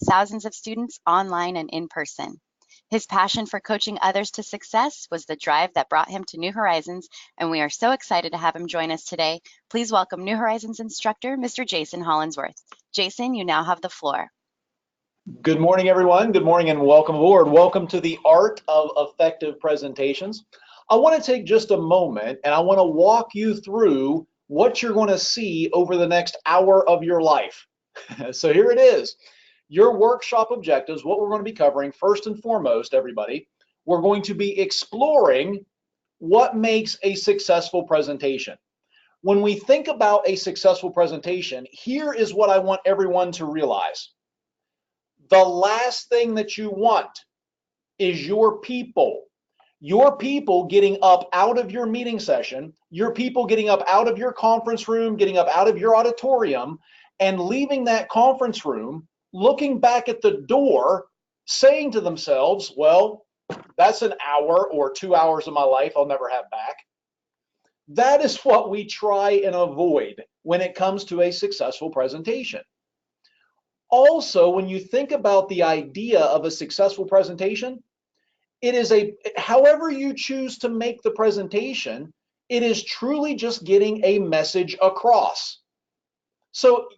thousands of students online and in person. His passion for coaching others to success was the drive that brought him to New Horizons, and we are so excited to have him join us today. Please welcome New Horizons instructor, Mr. Jason Hollinsworth. Jason, you now have the floor. Good morning, everyone. Good morning and welcome aboard. Welcome to the Art of Effective Presentations. I want to take just a moment and I want to walk you through what you're going to see over the next hour of your life. So here it is. Your workshop objectives, what we're going to be covering, first and foremost, everybody, we're going to be exploring what makes a successful presentation. When we think about a successful presentation, here is what I want everyone to realize. The last thing that you want is your people getting up out of your meeting session, your people getting up out of your conference room, getting up out of your auditorium, and leaving that conference room, looking back at the door, saying to themselves, well, that's an hour or 2 hours of my life I'll never have back. That is what we try and avoid when it comes to a successful presentation. Also, when you think about the idea of a successful presentation, it is however you choose to make the presentation, it is truly just getting a message across. So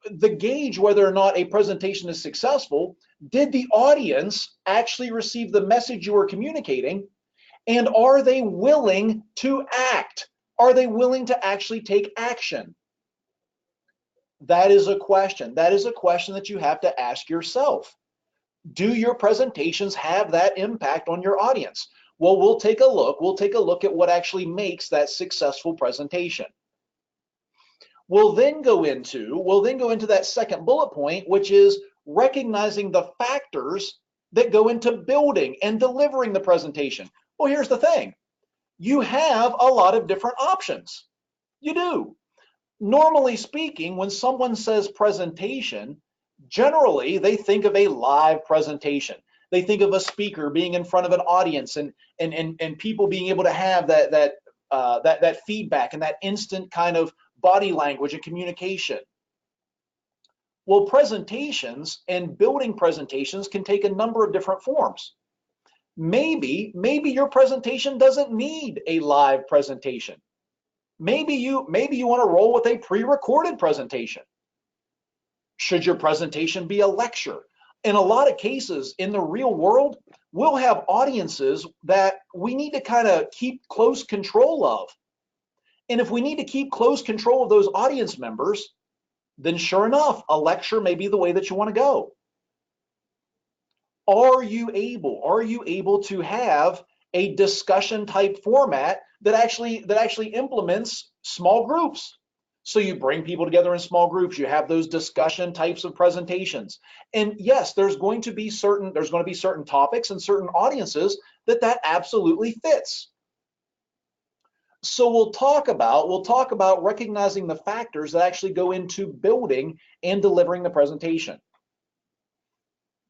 the gauge whether or not a presentation is successful, did the audience actually receive the message you were communicating? And are they willing to act? Are they willing to actually take action? That is a question. That is a question that you have to ask yourself. Do your presentations have that impact on your audience? Well, we'll take a look. We'll take a look at what actually makes that successful presentation. We'll then go into that second bullet point, which is recognizing the factors that go into building and delivering the presentation. Well, here's the thing. You have a lot of different options. You do. Normally speaking, when someone says presentation, generally they think of a live presentation. They think of a speaker being in front of an audience and people being able to have that feedback and that instant kind of body language and communication. Well, presentations and building presentations can take a number of different forms. Maybe your presentation doesn't need a live presentation. Maybe you want to roll with a pre-recorded presentation. Should your presentation be a lecture? In a lot of cases in the real world, we'll have audiences that we need to kind of keep close control of. And if we need to keep close control of those audience members, then sure enough, a lecture may be the way that you want to go. Are you able to have a discussion type format that actually implements small groups? So you bring people together in small groups, you have those discussion types of presentations. And yes, there's going to be certain topics and certain audiences that absolutely fits. So we'll talk about recognizing the factors that actually go into building and delivering the presentation.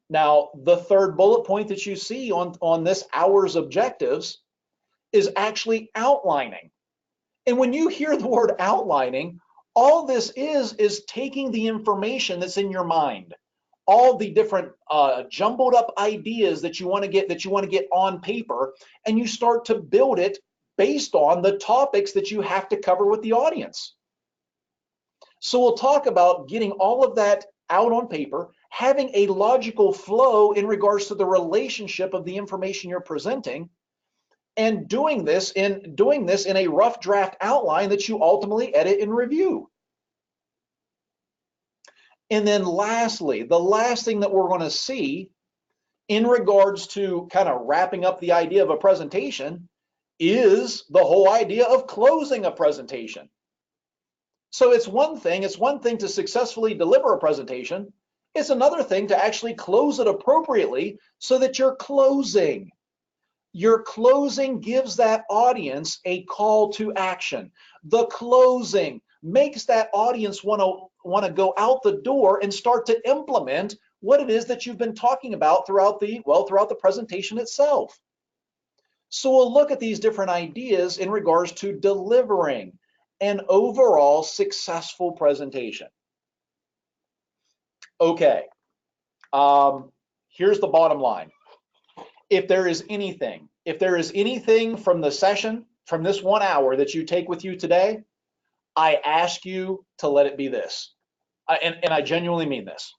Now, the third bullet point that you see on this hour's objectives is actually outlining. And when you hear the word outlining, all this is taking the information that's in your mind, all the different jumbled up ideas that you want to get on paper, and you start to build it based on the topics that you have to cover with the audience. So we'll talk about getting all of that out on paper, having a logical flow in regards to the relationship of the information you're presenting, and doing this in a rough draft outline that you ultimately edit and review. And then lastly, the last thing that we're going to see in regards to kind of wrapping up the idea of a presentation is the whole idea of closing a presentation. So it's one thing to successfully deliver a presentation. It's another thing to actually close it appropriately so that you're closing. Your closing gives that audience a call to action. The closing makes that audience want to go out the door and start to implement what it is that you've been talking about throughout the presentation itself. So we'll look at these different ideas in regards to delivering an overall successful presentation. Okay, Here's the bottom line. If there is anything from the session, from this 1 hour that you take with you today, I ask you to let it be this. And I genuinely mean this.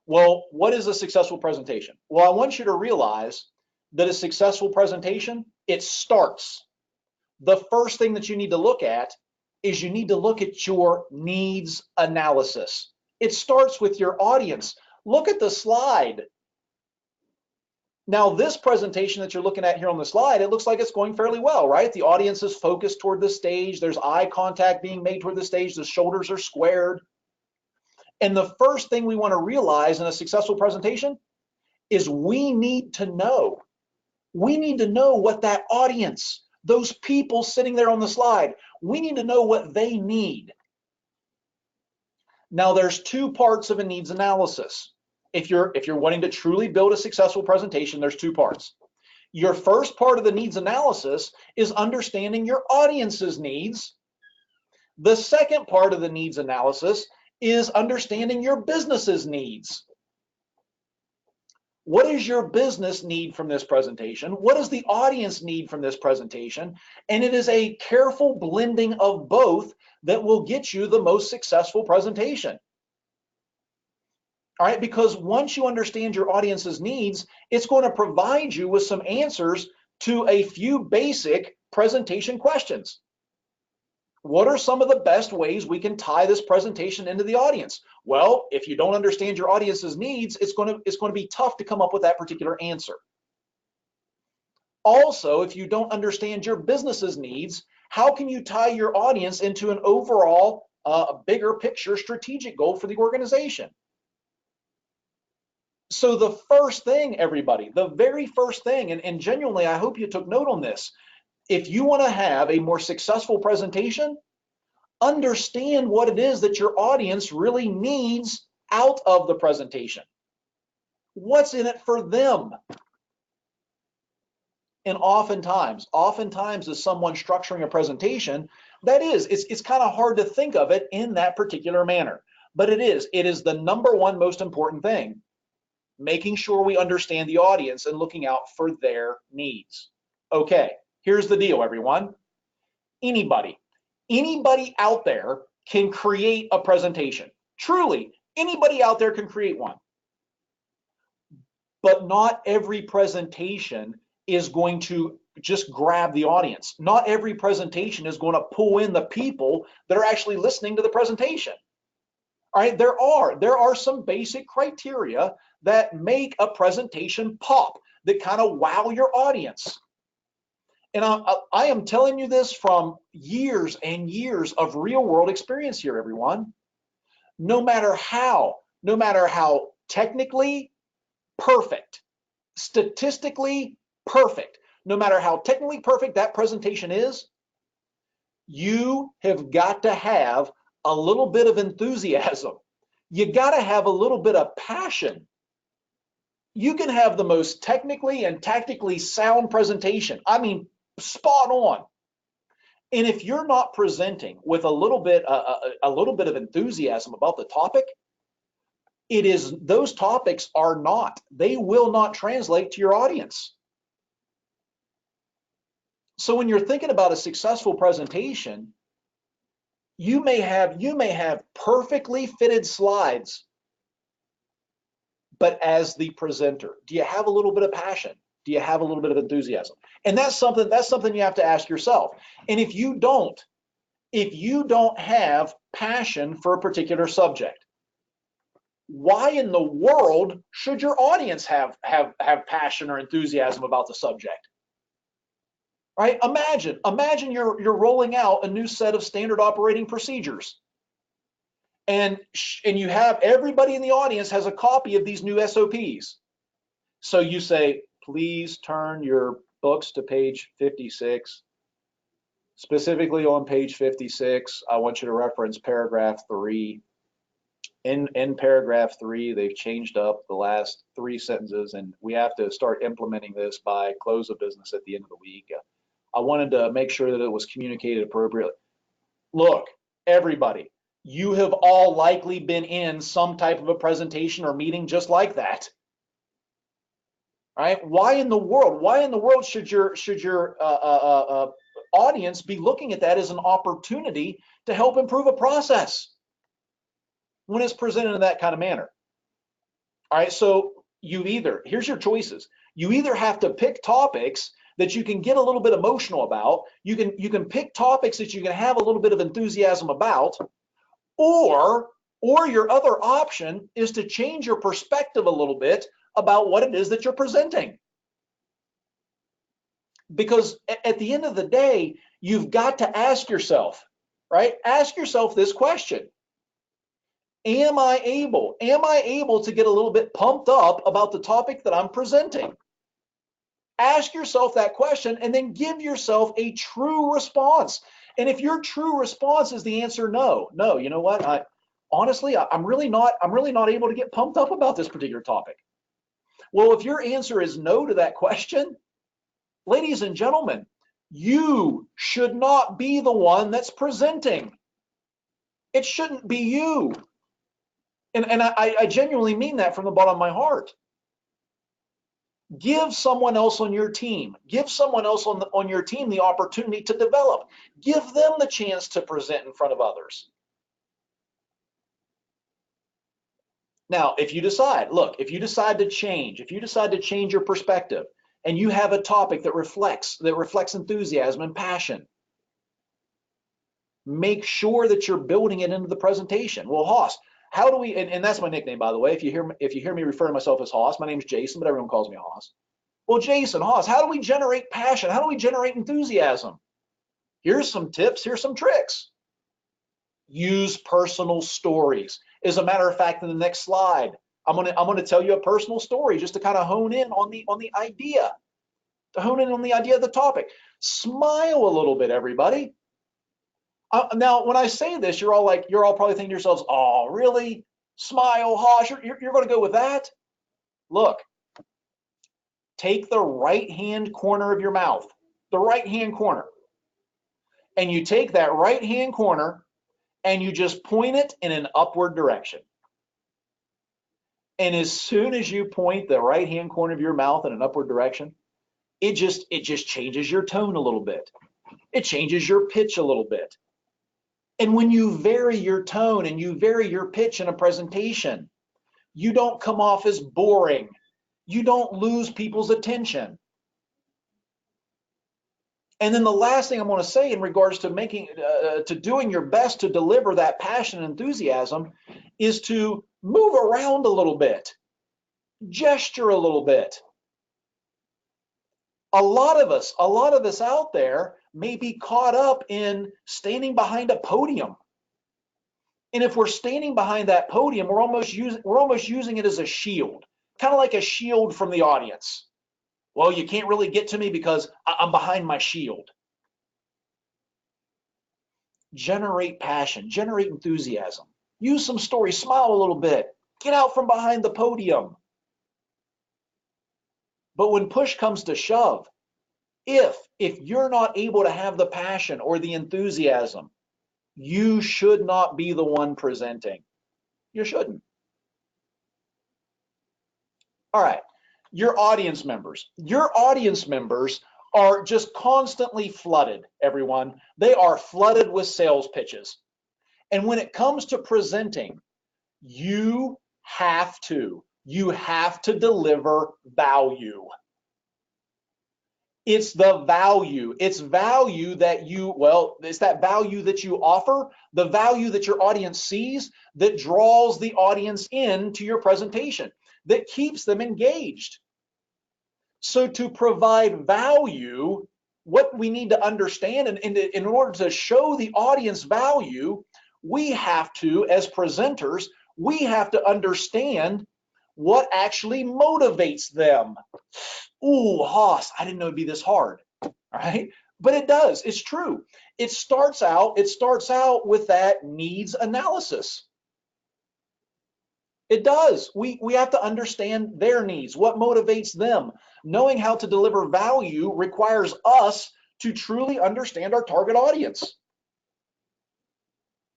Well, what is a successful presentation? Well, I want you to realize that a successful presentation, it starts. The first thing that you need to look at is you need to look at your needs analysis. It starts with your audience. Look at the slide. Now, this presentation that you're looking at here on the slide, it looks like it's going fairly well, right? The audience is focused toward the stage. There's eye contact being made toward the stage. The shoulders are squared. And the first thing we want to realize in a successful presentation is we need to know what that audience, those people sitting there on the slide, we need to know what they need. Now, there's two parts of a needs analysis. If you're wanting to truly build a successful presentation, there's two parts. Your first part of the needs analysis is understanding your audience's needs. The second part of the needs analysis is understanding your business's needs. What does your business need from this presentation? What does the audience need from this presentation? And it is a careful blending of both that will get you the most successful presentation. All right, because once you understand your audience's needs, it's going to provide you with some answers to a few basic presentation questions. What are some of the best ways we can tie this presentation into the audience? Well, if you don't understand your audience's needs, it's going to be tough to come up with that particular answer. Also, if you don't understand your business's needs, how can you tie your audience into an overall bigger picture strategic goal for the organization? So the first thing, everybody, the very first thing, and genuinely, I hope you took note on this. If you want to have a more successful presentation, understand what it is that your audience really needs out of the presentation. What's in it for them? And oftentimes as someone structuring a presentation, it's kind of hard to think of it in that particular manner. But it is the number one most important thing, making sure we understand the audience and looking out for their needs. Okay, here's the deal, everyone. Anybody out there can create a presentation. Truly, anybody out there can create one. But not every presentation is going to just grab the audience. Not every presentation is going to pull in the people that are actually listening to the presentation. All right, there are some basic criteria that make a presentation pop, that kind of wow your audience. And I am telling you this from years and years of real world experience here, everyone. No matter how technically perfect, statistically perfect, no matter how technically perfect that presentation is, you have got to have a little bit of enthusiasm. You got to have a little bit of passion. You can have the most technically and tactically sound presentation. I mean, spot on. And if you're not presenting with a little bit of enthusiasm about the topic, those topics they will not translate to your audience. So when you're thinking about a successful presentation, you may have perfectly fitted slides, but as the presenter, do you have a little bit of passion? Do you have a little bit of enthusiasm? And that's something you have to ask yourself. And if you don't have passion for a particular subject, why in the world should your audience have passion or enthusiasm about the subject? Right? Imagine you're rolling out a new set of standard operating procedures, and you have everybody in the audience has a copy of these new SOPs. So you say, please turn your books to page 56. Specifically on page 56, I want you to reference paragraph 3. In paragraph 3, they've changed up the last 3 sentences, and we have to start implementing this by close of business at the end of the week. I wanted to make sure that it was communicated appropriately. Look, everybody, You have all likely been in some type of a presentation or meeting just like that. Right? Why in the world? Why in the world should your audience be looking at that as an opportunity to help improve a process when it's presented in that kind of manner? All right, so here's your choices. You either have to pick topics that you can get a little bit emotional about. You can pick topics that you can have a little bit of enthusiasm about, or your other option is to change your perspective a little bit about what it is that you're presenting. Because at the end of the day, you've got to ask yourself, right? Ask yourself this question. Am I able to get a little bit pumped up about the topic that I'm presenting? Ask yourself that question and then give yourself a true response. And if your true response is the answer no, you know what? Honestly, I'm really not able to get pumped up about this particular topic. Well, if your answer is no to that question, ladies and gentlemen, you should not be the one that's presenting. It shouldn't be you. And I genuinely mean that from the bottom of my heart. Give someone else on your team, on your team the opportunity to develop. Give them the chance to present in front of others. Now, if you decide to change your perspective, and you have a topic that reflects enthusiasm and passion, make sure that you're building it into the presentation. Well, Hoss, how do we, and that's my nickname, by the way. If you hear me refer to myself as Hoss, my name's Jason, but everyone calls me Hoss. Well, Jason, Hoss, how do we generate passion? How do we generate enthusiasm? Here's some tips, here's some tricks. Use personal stories. As a matter of fact, in the next slide, I'm gonna tell you a personal story just to kind of hone in on the idea, of the topic. Smile a little bit, everybody. Now, when I say this, you're all probably thinking to yourselves, "Oh, really? Smile, Hoss? You're going to go with that?" Look, take the right-hand corner of your mouth, the right-hand corner, and you take that right-hand corner and you just point it in an upward direction. And as soon as you point the right-hand corner of your mouth in an upward direction, it just changes your tone a little bit. It changes your pitch a little bit. And when you vary your tone and you vary your pitch in a presentation, you don't come off as boring. You don't lose people's attention. And then the last thing I'm going to say in regards to doing your best to deliver that passion and enthusiasm is to move around a little bit, gesture a little bit. A lot of us out there may be caught up in standing behind a podium. And if we're standing behind that podium, we're almost using it as a shield, kind of like a shield from the audience. Well, you can't really get to me because I'm behind my shield. Generate passion, generate enthusiasm. Use some stories, smile a little bit. Get out from behind the podium. But when push comes to shove, if you're not able to have the passion or the enthusiasm, you should not be the one presenting. You shouldn't. All right, your audience members. Your audience members are just constantly flooded, everyone. They are flooded with sales pitches. And when it comes to presenting, you have to deliver value. It's the value. It's that value that you offer, the value that your audience sees that draws the audience into your presentation, that keeps them engaged. So to provide value, what we need to understand, and in order to show the audience value, we have to, as presenters, we have to understand what actually motivates them. Ooh, Hoss, I didn't know it'd be this hard, right? But it does, it's true. It starts out with that needs analysis. It does. We have to understand their needs, what motivates them. Knowing how to deliver value requires us to truly understand our target audience.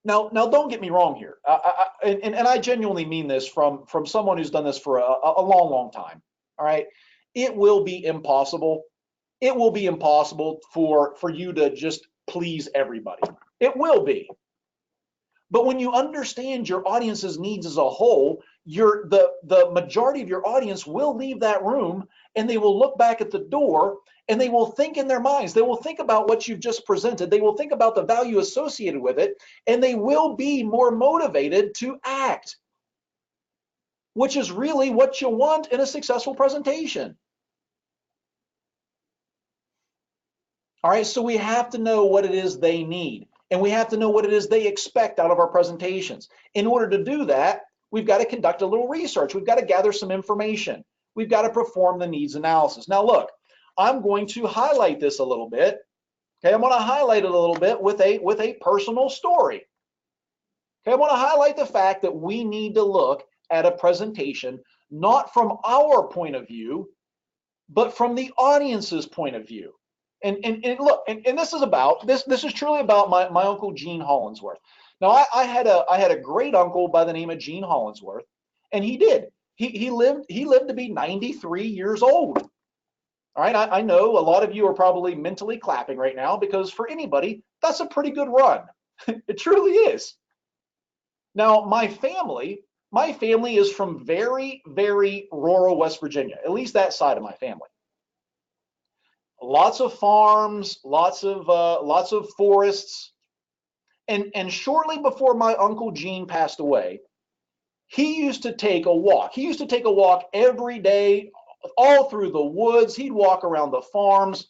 Now, don't get me wrong here. And I genuinely mean this from someone who's done this for a long, long time. All right. It will be impossible. It will be impossible for you to just please everybody. It will be. But when you understand your audience's needs as a whole, the majority of your audience will leave that room and they will look back at the door and they will think in their minds. They will think about what you've just presented. They will think about the value associated with it, and they will be more motivated to act, which is really what you want in a successful presentation. All right, so we have to know what it is they need, and we have to know what it is they expect out of our presentations. In order to do that, we've got to conduct a little research. We've got to gather some information. We've got to perform the needs analysis. Now, look, I'm going to highlight this a little bit. Okay, I'm going to highlight it a little bit with a personal story. Okay, I want to highlight the fact that we need to look at a presentation not from our point of view, but from the audience's point of view. And look, and this is about this is truly about my uncle Gene Hollinsworth. Now I had a great uncle by the name of Gene Hollinsworth, and he lived to be 93 years old. All right, I know a lot of you are probably mentally clapping right now because for anybody that's a pretty good run. It truly is. Now my family is from very, very rural West Virginia, at least that side of my family. Lots of farms, lots of forests, and shortly before my uncle Gene passed away, he used to take a walk. He used to take a walk every day, all through the woods. He'd walk around the farms.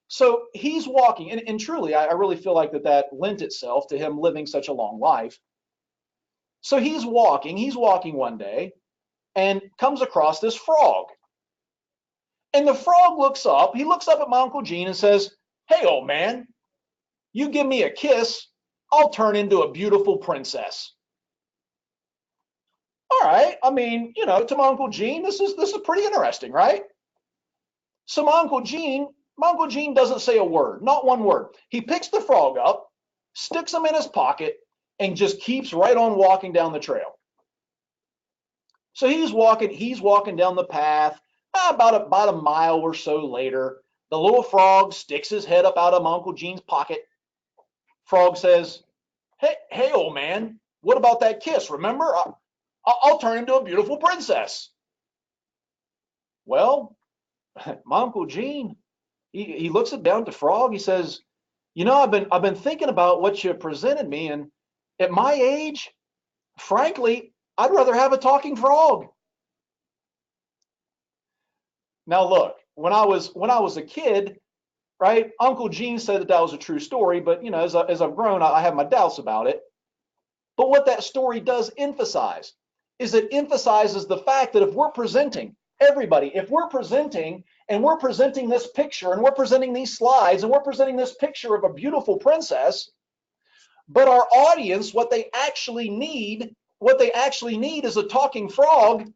So he's walking, and truly, I really feel like that lent itself to him living such a long life. So he's walking one day, and comes across this frog. And the frog looks up at my Uncle Gene and says, "Hey, old man, you give me a kiss, I'll turn into a beautiful princess." All right, I mean, to my Uncle Gene, this is pretty interesting, right? So my Uncle Gene doesn't say a word, not one word. He picks the frog up, sticks him in his pocket, and just keeps right on walking down the trail. So he's walking down the path. About a mile or so later, the little frog sticks his head up out of my Uncle Gene's pocket. Frog says, hey, old man, what about that kiss? Remember, I'll turn into a beautiful princess." Well, my Uncle Gene, he looks it down to Frog. He says, I've been thinking about what you presented me, and at my age, frankly, I'd rather have a talking frog. Now look, when I was a kid, right, Uncle Gene said that was a true story, but as I've grown, I have my doubts about it. But what that story does emphasize is it emphasizes the fact that if we're presenting if we're presenting and we're presenting this picture and we're presenting these slides and we're presenting this picture of a beautiful princess, but our audience, what they actually need is a talking frog,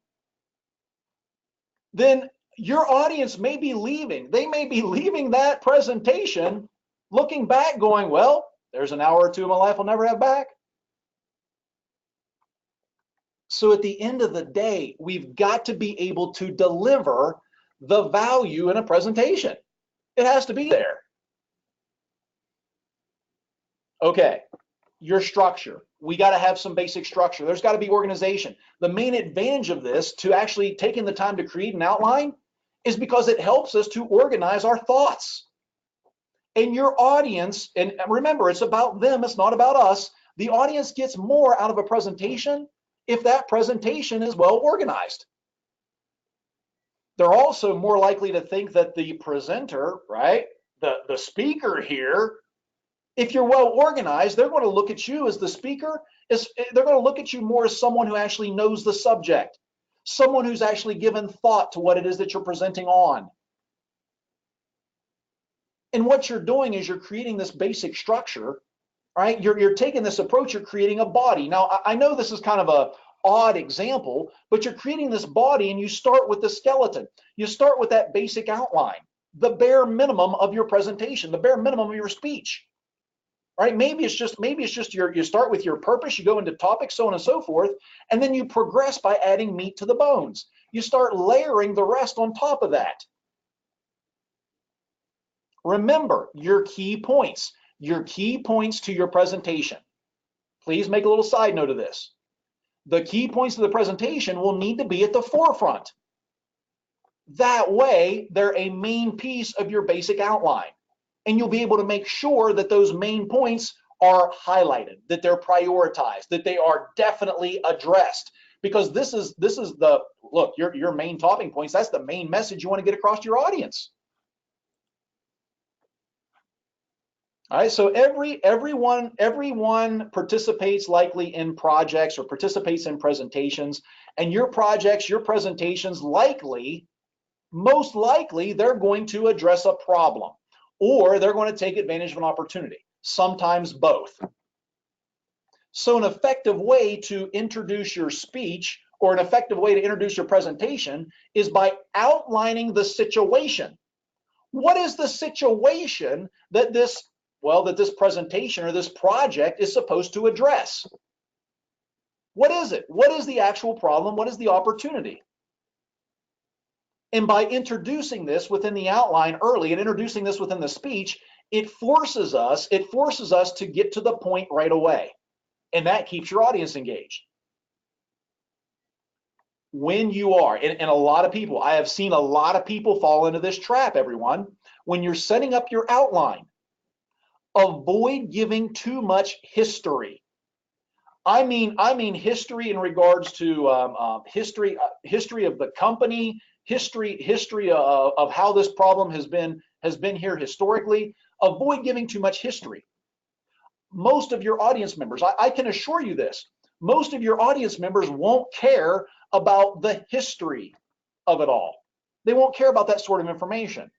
then your audience may be leaving. They may be leaving that presentation looking back going, well, there's an hour or two of my life I'll never have back. So at the end of the day, we've got to be able to deliver the value in a presentation. It has to be there. Okay, your structure. We got to have some basic structure. There's got to be organization. The main advantage of this, to actually taking the time to create an outline, is because it helps us to organize our thoughts. And your audience, and remember, it's about them, it's not about us. The audience gets more out of a presentation if that presentation is well organized. They're also more likely to think that the presenter, right, the speaker here, if you're well organized, they're going to look at you as the speaker. They're going to look at you more as someone who actually knows the subject, someone who's actually given thought to what it is that you're presenting on. And what you're doing is you're creating this basic structure, right? You're taking this approach, you're creating a body. Now, I know this is kind of a odd example, but you're creating this body and you start with the skeleton. You start with that basic outline, the bare minimum of your presentation, the bare minimum of your speech. right? Maybe it's just you start with your purpose, you go into topics, so on and so forth, and then you progress by adding meat to the bones. You start layering the rest on top of that. Remember your key points to your presentation. Please make a little side note of this. The key points of the presentation will need to be at the forefront. That way, they're a main piece of your basic outline. And you'll be able to make sure that those main points are highlighted, that they're prioritized, that they are definitely addressed. Because this is the, look, your main talking points, that's the main message you want to get across to your audience. All right, so everyone participates likely in projects or participates in presentations, and your projects, your presentations most likely, they're going to address a problem, or they're going to take advantage of an opportunity, sometimes both. So an effective way to introduce your speech or an effective way to introduce your presentation is by outlining the situation. What is the situation that this presentation or this project is supposed to address? What is it? What is the actual problem? What is the opportunity? And by introducing this within the outline early and introducing this within the speech, it forces us to get to the point right away. And that keeps your audience engaged. When you are, and a lot of people, I have seen a lot of people fall into this trap, everyone. When you're setting up your outline, avoid giving too much history. I mean history in regards to history of the company, history of how this problem has been here historically. Avoid giving too much history. Most of your audience members, I can assure you this, most of your audience members won't care about the history of it all. They won't care about that sort of information.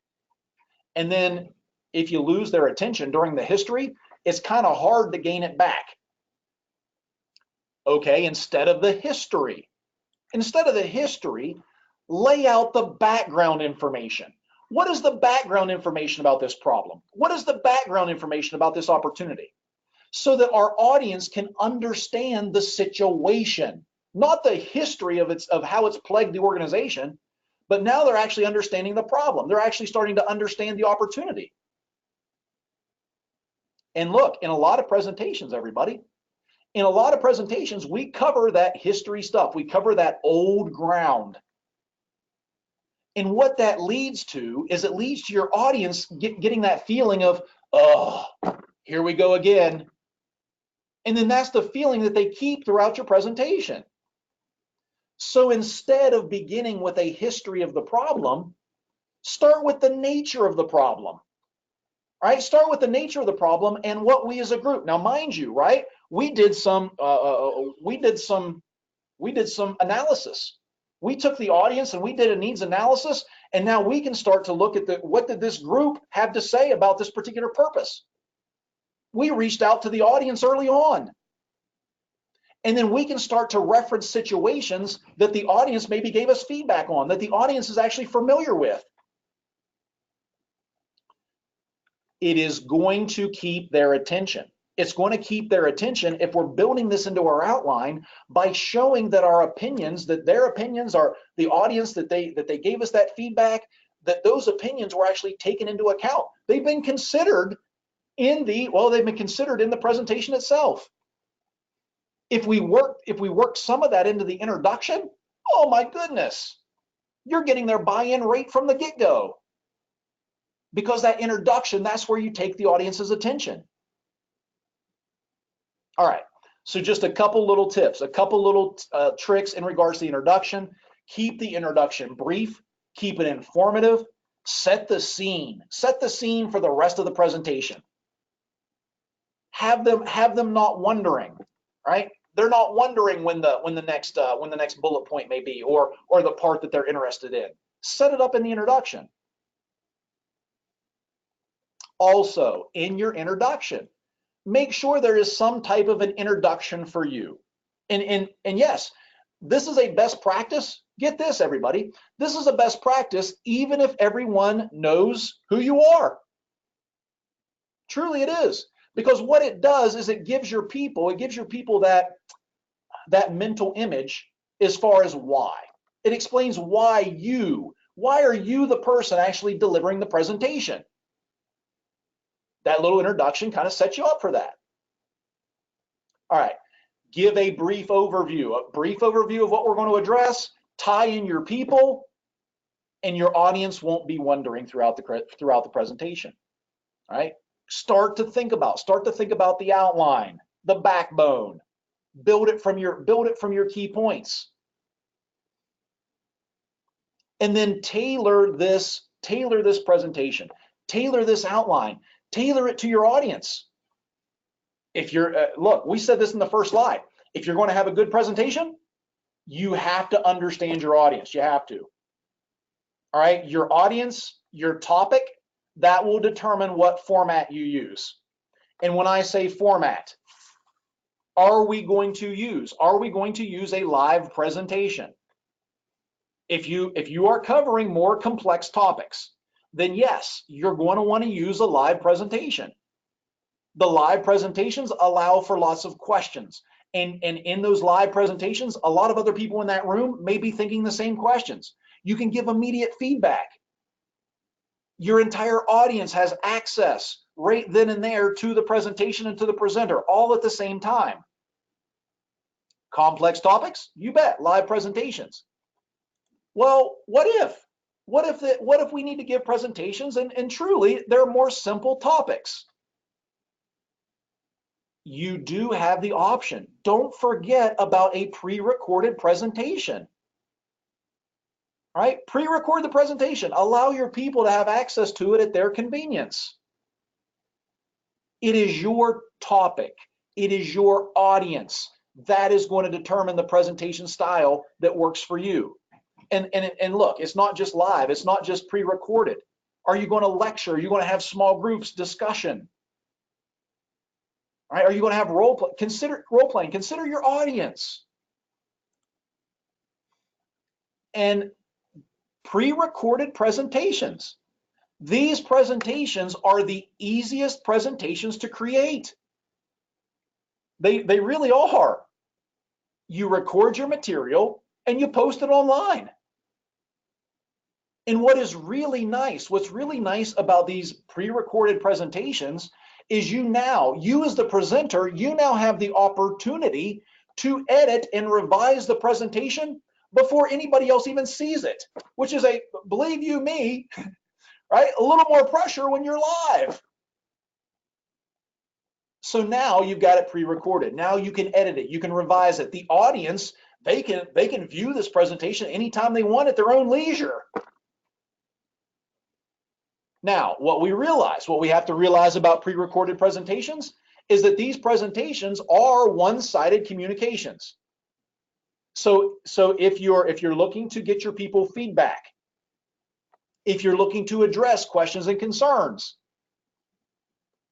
And then if you lose their attention during the history, it's kind of hard to gain it back. Okay, instead of the history, lay out the background information. What is the background information about this problem? What is the background information about this opportunity? So that our audience can understand the situation, not the history of how it's plagued the organization, but now they're actually understanding the problem. They're actually starting to understand the opportunity. And look, in a lot of presentations, everybody, in a lot of presentations, we cover that history stuff. We cover that old ground. And what that leads to is it leads to your audience getting that feeling of, oh, here we go again. And then that's the feeling that they keep throughout your presentation. So instead of beginning with a history of the problem, start with the nature of the problem. All right, start with the nature of the problem and what we as a group. Now, mind you, right? We did some analysis. We took the audience and we did a needs analysis, and now we can start to look at what did this group have to say about this particular purpose. We reached out to the audience early on. And then we can start to reference situations that the audience maybe gave us feedback on, that the audience is actually familiar with. It is going to keep their attention. It's going to keep their attention if we're building this into our outline by showing that our opinions, that their opinions are the audience, that they gave us that feedback, that those opinions were actually taken into account. They've been considered in the presentation itself. If we work some of that into the introduction, oh my goodness, you're getting their buy-in rate from the get-go. Because that introduction, that's where you take the audience's attention. All right, so just a couple little tips, a couple little tricks in regards to the introduction. Keep the introduction brief, keep it informative, set the scene for the rest of the presentation. Have them not wondering, right? They're not wondering when the next bullet point may be, or the part that they're interested in. Set it up in the introduction. Also, in your introduction, make sure there is some type of an introduction for you. And yes, this is a best practice. Get this, everybody. This is a best practice even if everyone knows who you are. Truly it is. Because what it does is it gives your people that mental image as far as why. It explains why are you the person actually delivering the presentation? That little introduction kind of sets you up for that. All right, give a brief overview of what we're going to address, tie in your people, and your audience won't be wondering throughout the presentation. All right, start to think about the outline, the backbone. Build it from your key points. And then tailor this presentation, tailor this outline, tailor it to your audience. If you're look, we said this in the first slide. If you're going to have a good presentation, you have to understand your audience. You have to. All right, your audience, your topic, that will determine what format you use. And when I say format, are we going to use a live presentation? If you are covering more complex topics, then yes, you're going to want to use a live presentation. The live presentations allow for lots of questions. And in those live presentations, a lot of other people in that room may be thinking the same questions. You can give immediate feedback. Your entire audience has access right then and there to the presentation and to the presenter, all at the same time. Complex topics? You bet, live presentations. Well, what if we need to give presentations and truly they're more simple topics? You do have the option. Don't forget about a pre-recorded presentation. All right, pre-record the presentation. Allow your people to have access to it at their convenience. It is your topic. It is your audience. That is going to determine the presentation style that works for you. And look, it's not just live. It's not just pre-recorded. Are you going to lecture? Are you going to have small groups discussion? All right, are you going to have role play? Consider role playing. Consider your audience. And pre-recorded presentations. These presentations are the easiest presentations to create. They really are. You record your material and you post it online. And what's really nice about these pre-recorded presentations is you as the presenter, you now have the opportunity to edit and revise the presentation before anybody else even sees it, which is believe you me, right? A little more pressure when you're live. So now you've got it pre-recorded. Now you can edit it, you can revise it. The audience, they can view this presentation anytime they want at their own leisure. Now, what we have to realize about pre-recorded presentations is that these presentations are one-sided communications. So if you're looking to get your people feedback, if you're looking to address questions and concerns,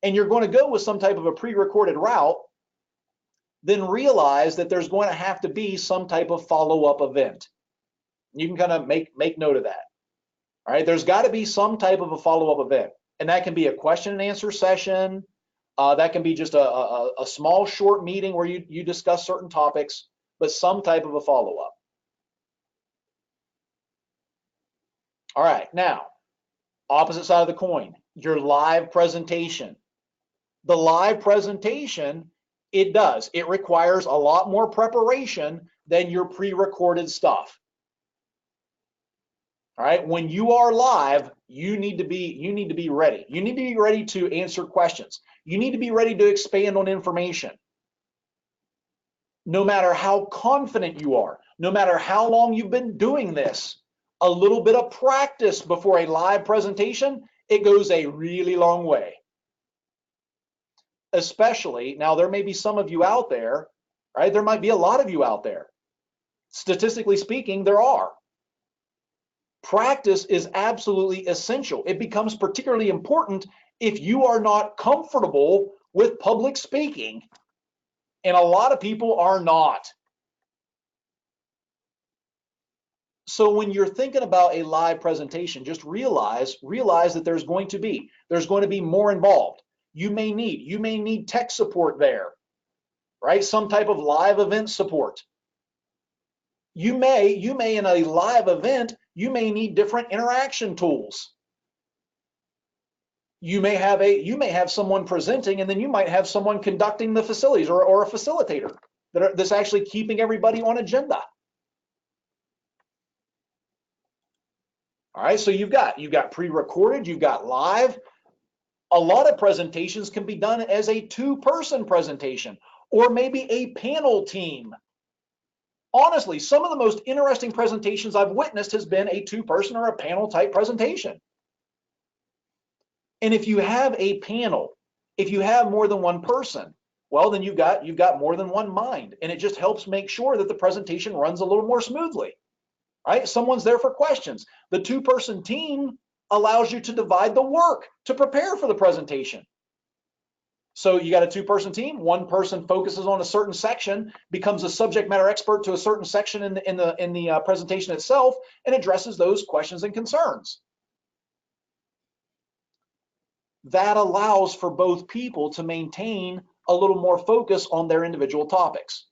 and you're going to go with some type of a pre-recorded route, then realize that there's going to have to be some type of follow-up event. You can kind of make note of that. All right, there's got to be some type of a follow-up event, and that can be a question and answer session. That can be just a small, short meeting where you discuss certain topics, but some type of a follow-up. All right, now, opposite side of the coin, your live presentation. The live presentation, it requires a lot more preparation than your pre-recorded stuff. All right, when you are live, you need to be ready. You need to be ready to answer questions. You need to be ready to expand on information. No matter how confident you are, no matter how long you've been doing this, a little bit of practice before a live presentation, it goes a really long way. Especially, now there may be some of you out there, right? There might be a lot of you out there. Statistically speaking, there are. Practice is absolutely essential. It becomes particularly important if you are not comfortable with public speaking, and a lot of people are not. So when you're thinking about a live presentation, just realize that there's going to be more involved. you may need tech support there, right? Some type of live event support. You may in a live event, you may need different interaction tools. You may have someone presenting, and then you might have someone conducting the facilities, or a facilitator that's actually keeping everybody on agenda. All right, so you've got pre-recorded, you've got live. A lot of presentations can be done as a two-person presentation, or maybe a panel team. Honestly, some of the most interesting presentations I've witnessed has been a two-person or a panel type presentation. And if you have a panel, if you have more than one person, well, then you've got more than one mind, and it just helps make sure that the presentation runs a little more smoothly, right? Someone's there for questions. The two-person team allows you to divide the work to prepare for the presentation. So you got a two-person team. One person focuses on a certain section, becomes a subject matter expert to a certain section in the presentation itself, and addresses those questions and concerns. That allows for both people to maintain a little more focus on their individual topics,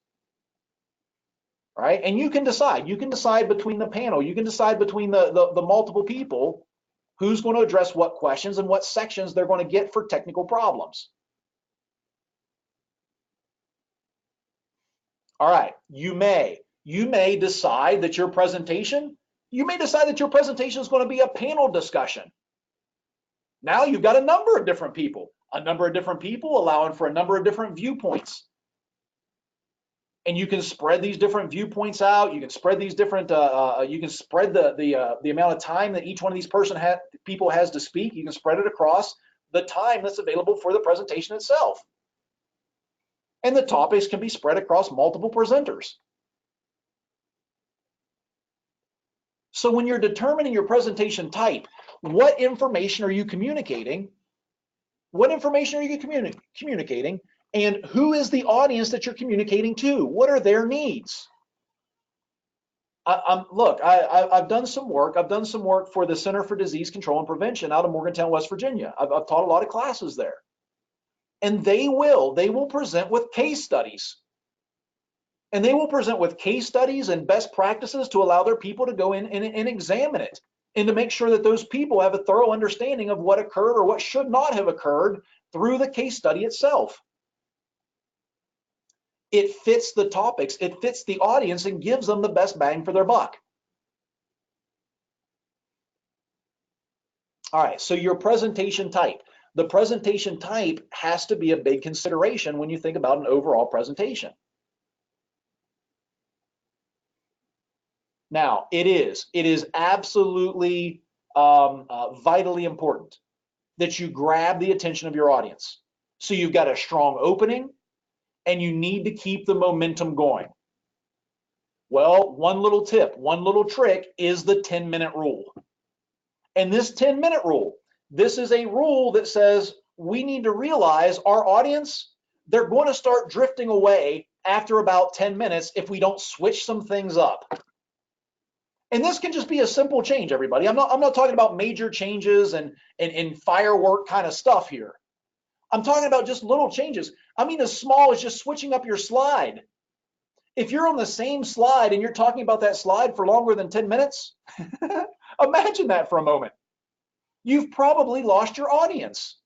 right? And you can decide between the panel, you can decide between the multiple people who's going to address what questions and what sections they're going to get for technical problems. All right, you may decide that your presentation, is going to be a panel discussion. Now you've got a number of different people allowing for a number of different viewpoints. And you can spread these different viewpoints out. You can spread these different, you can spread the amount of time that each one of these people has to speak. You can spread it across the time that's available for the presentation itself. And the topics can be spread across multiple presenters. So when you're determining your presentation type, what information are you communicating? What information are you communicating? And who is the audience that you're communicating to? What are their needs? Look, I've done some work. I've done some work for the Center for Disease Control and Prevention out of Morgantown, West Virginia. I've taught a lot of classes there. And they will present with case studies. And they will present with case studies and best practices to allow their people to go in and examine it, and to make sure that those people have a thorough understanding of what occurred or what should not have occurred through the case study itself. It fits the topics, it fits the audience, and gives them the best bang for their buck. All right, so your presentation type. The presentation type has to be a big consideration when you think about an overall presentation. Now, it is absolutely vitally important that you grab the attention of your audience. So you've got a strong opening, and you need to keep the momentum going. Well, one little tip, one little trick is the 10-minute rule. And this 10-minute rule, this is a rule that says we need to realize our audience, they're going to start drifting away after about 10 minutes if we don't switch some things up. And this can just be a simple change, everybody. I'm not talking about major changes and firework kind of stuff here. I'm talking about just little changes. I mean, as small as just switching up your slide. If you're on the same slide and you're talking about that slide for longer than 10 minutes, imagine that for a moment. You've probably lost your audience.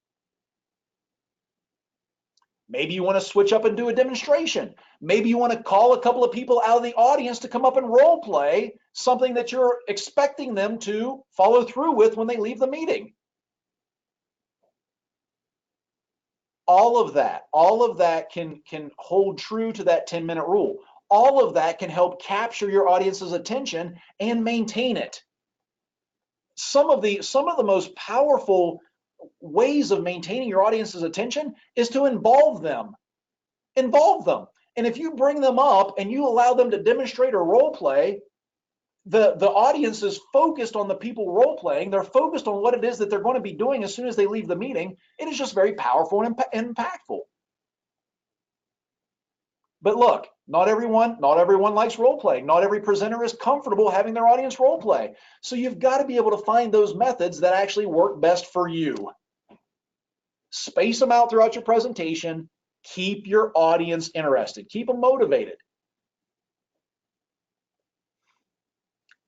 Maybe you want to switch up and do a demonstration. Maybe you want to call a couple of people out of the audience to come up and role play something that you're expecting them to follow through with when they leave the meeting. All of that can hold true to that 10-minute rule. All of that can help capture your audience's attention and maintain it. Some of the most powerful ways of maintaining your audience's attention is to involve them. And if you bring them up and you allow them to demonstrate or role play, the audience is focused on the people role playing. They're focused on what it is that they're going to be doing as soon as they leave the meeting. It is just very powerful and impactful. But look, not everyone likes role playing. Not every presenter is comfortable having their audience role play. So you've got to be able to find those methods that actually work best for you. Space them out throughout your presentation. Keep your audience interested. Keep them motivated.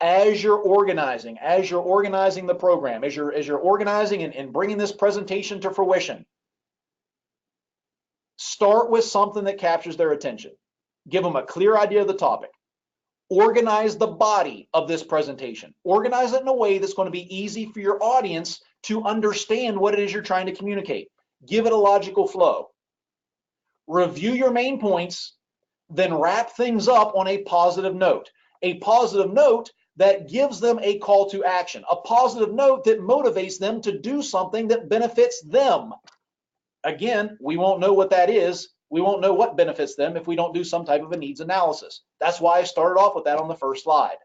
As you're organizing the program, as you're organizing and bringing this presentation to fruition, start with something that captures their attention. Give them a clear idea of the topic. Organize the body of this presentation. Organize it in a way that's going to be easy for your audience to understand what it is you're trying to communicate. Give it a logical flow. Review your main points, then wrap things up on a positive note. A positive note that gives them a call to action. A positive note that motivates them to do something that benefits them. Again, we won't know what that is. We won't know what benefits them if we don't do some type of a needs analysis. That's why I started off with that on the first slide.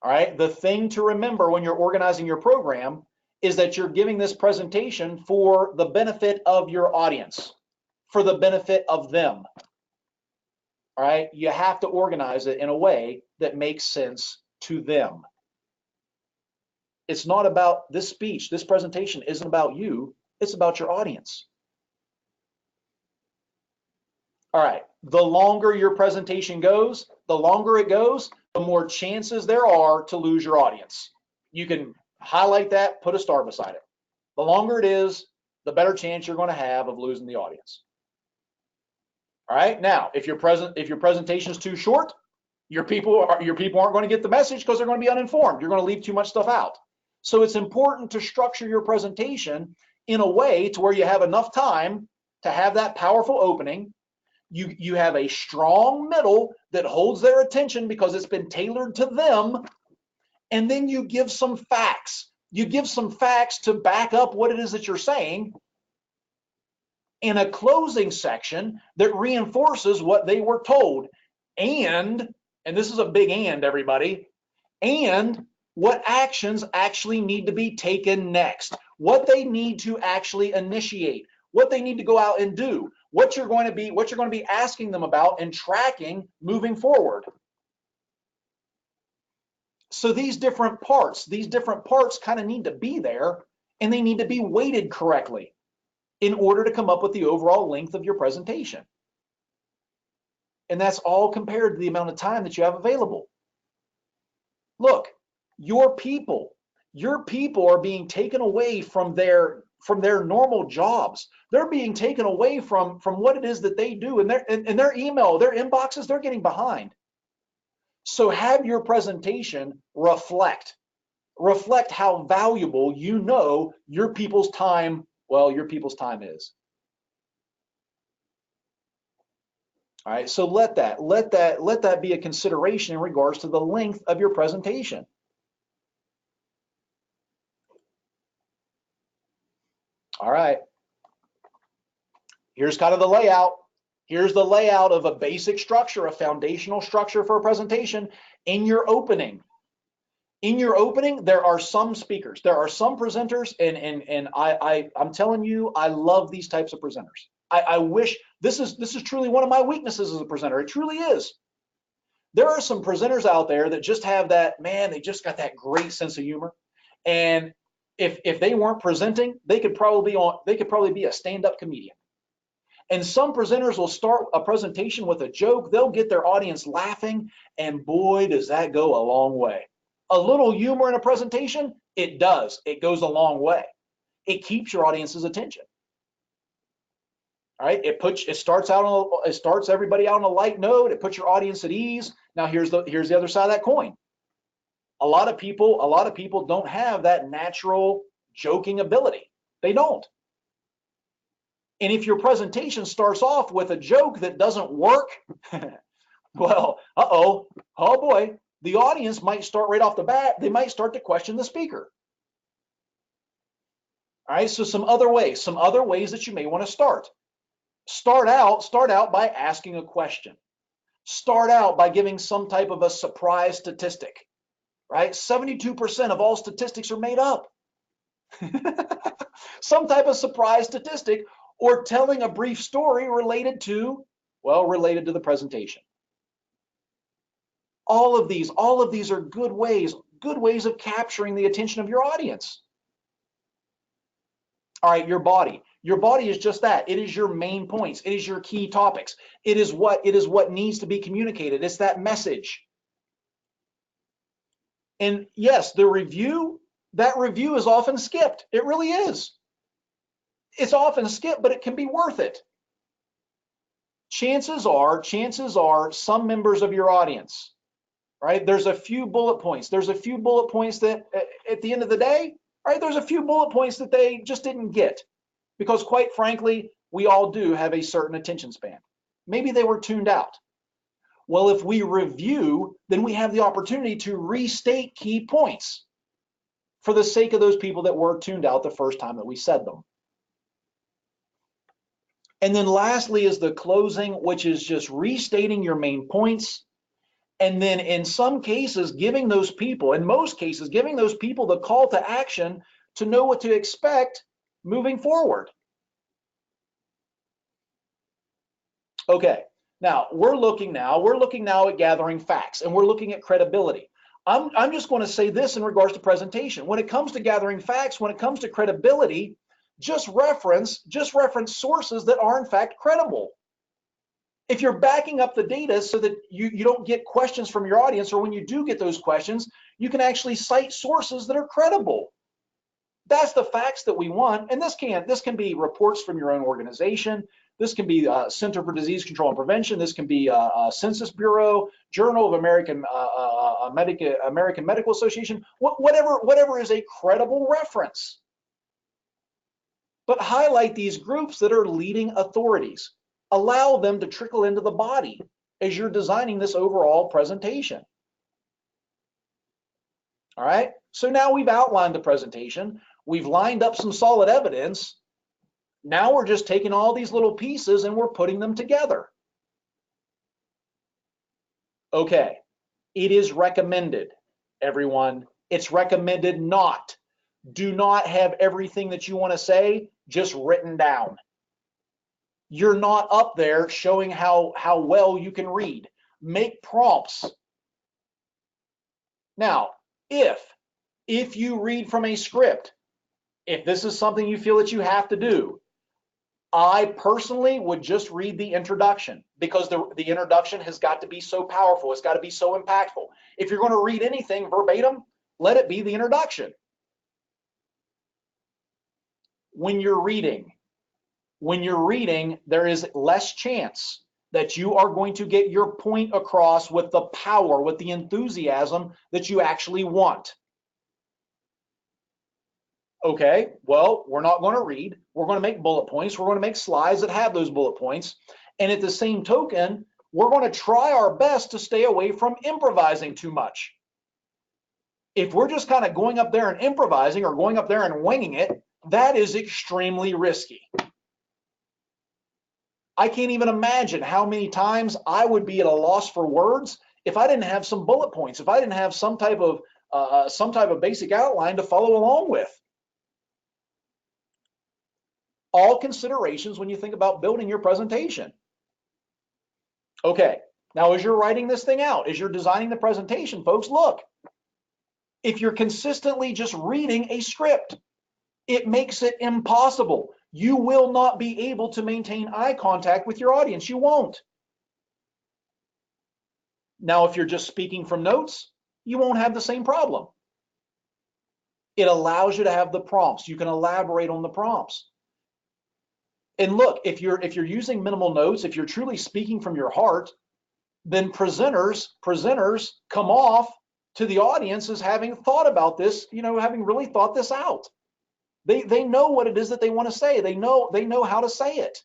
All right, the thing to remember when you're organizing your program is that you're giving this presentation for the benefit of your audience, for the benefit of them. All right, you have to organize it in a way that makes sense to them. It's not about this speech, this presentation isn't about you, it's about your audience. All right, the longer your presentation goes, the longer it goes, the more chances there are to lose your audience. You can highlight that, put a star beside it. The longer it is, the better chance you're going to have of losing the audience. All right, now, if your presentation is too short, your people aren't going to get the message because they're going to be uninformed. You're going to leave too much stuff out. So it's important to structure your presentation in a way to where you have enough time to have that powerful opening. You have a strong middle that holds their attention because it's been tailored to them, and then you give some facts. You give some facts to back up what it is that you're saying, in a closing section that reinforces what they were told. And this is a big and, everybody, and what actions actually need to be taken next, what they need to actually initiate, what they need to go out and do, what you're going to be asking them about and tracking moving forward. So these different parts kind of need to be there, and they need to be weighted correctly in order to come up with the overall length of your presentation. And that's all compared to the amount of time that you have available. Look, your people are being taken away from their normal jobs. They're being taken away from what it is that they do, and their email, their inboxes, they're getting behind. So have your presentation reflect how valuable your people's time is. All right, so let that be a consideration in regards to the length of your presentation. All right, here's kind of the layout. Here's the layout of a basic structure, a foundational structure for a presentation. In your opening, there are some speakers, there are some presenters, and I'm telling you, I love these types of presenters. I wish this is truly one of my weaknesses as a presenter. It truly is. There are some presenters out there that just have that, man, they just got that great sense of humor. And if they weren't presenting, they could probably be a stand-up comedian. And some presenters will start a presentation with a joke. They'll get their audience laughing, and boy, does that go a long way. A little humor in a presentation, it does. It goes a long way. It keeps your audience's attention. All right, it starts everybody out on a light note. It puts your audience at ease. Now here's the other side of that coin. A lot of people don't have that natural joking ability. They don't. And if your presentation starts off with a joke that doesn't work, well, oh boy, the audience might start right off the bat. They might start to question the speaker. All right, so some other ways that you may want to start. Start out by asking a question. Start out by giving some type of a surprise statistic, right? 72% of all statistics are made up. Some type of surprise statistic, or telling a brief story related to the presentation. All of these are good ways of capturing the attention of your audience. All right, your body. Your body is just that. It is your main points. It is your key topics. It is what needs to be communicated. It's that message. And yes, that review is often skipped. It really is. It's often skipped, but it can be worth it. Chances are some members of your audience, right? There's a few bullet points. There's a few bullet points that at the end of the day, right? There's a few bullet points that they just didn't get because quite frankly, we all do have a certain attention span. Maybe they were tuned out. Well, if we review, then we have the opportunity to restate key points for the sake of those people that were tuned out the first time that we said them. And then lastly is the closing, which is just restating your main points. And then in some cases, in most cases, giving those people the call to action to know what to expect moving forward. Okay, now we're looking now at gathering facts, and we're looking at credibility. I'm just going to say this in regards to presentation. When it comes to gathering facts, when it comes to credibility, just reference sources that are in fact credible. If you're backing up the data so that you don't get questions from your audience, or when you do get those questions, you can actually cite sources that are credible. That's the facts that we want. And this can be reports from your own organization. This can be Center for Disease Control and Prevention. This can be Census Bureau, Journal of American Medical Association, whatever is a credible reference. But highlight these groups that are leading authorities. Allow them to trickle into the body as you're designing this overall presentation. All right, so now we've outlined the presentation. We've lined up some solid evidence. Now we're just taking all these little pieces and we're putting them together. Okay, it is recommended, everyone. It's recommended not. Do not have everything that you want to say just written down. You're not up there showing how well you can read. Make prompts. Now, if you read from a script, if this is something you feel that you have to do, I personally would just read the introduction, because the introduction has got to be so powerful. It's got to be so impactful. If you're going to read anything verbatim, let it be the introduction. When you're reading, there is less chance that you are going to get your point across with the power, with the enthusiasm that you actually want. Okay, well, we're not going to read. We're going to make bullet points. We're going to make slides that have those bullet points. And at the same token, we're going to try our best to stay away from improvising too much. If we're just kind of going up there and improvising or going up there and winging it, that is extremely risky. I can't even imagine how many times I would be at a loss for words if I didn't have some bullet points, if I didn't have some type of basic outline to follow along with. All considerations when you think about building your presentation. Okay, now as you're writing this thing out, as you're designing the presentation, folks, look, if you're consistently just reading a script, it makes it impossible. You will not be able to maintain eye contact with your audience. You won't. Now, if you're just speaking from notes, you won't have the same problem. It allows you to have the prompts. You can elaborate on the prompts. And look, if you're using minimal notes, if you're truly speaking from your heart, then presenters come off to the audience as having thought about this, having really thought this out. They know what it is that they want to say. They know how to say it.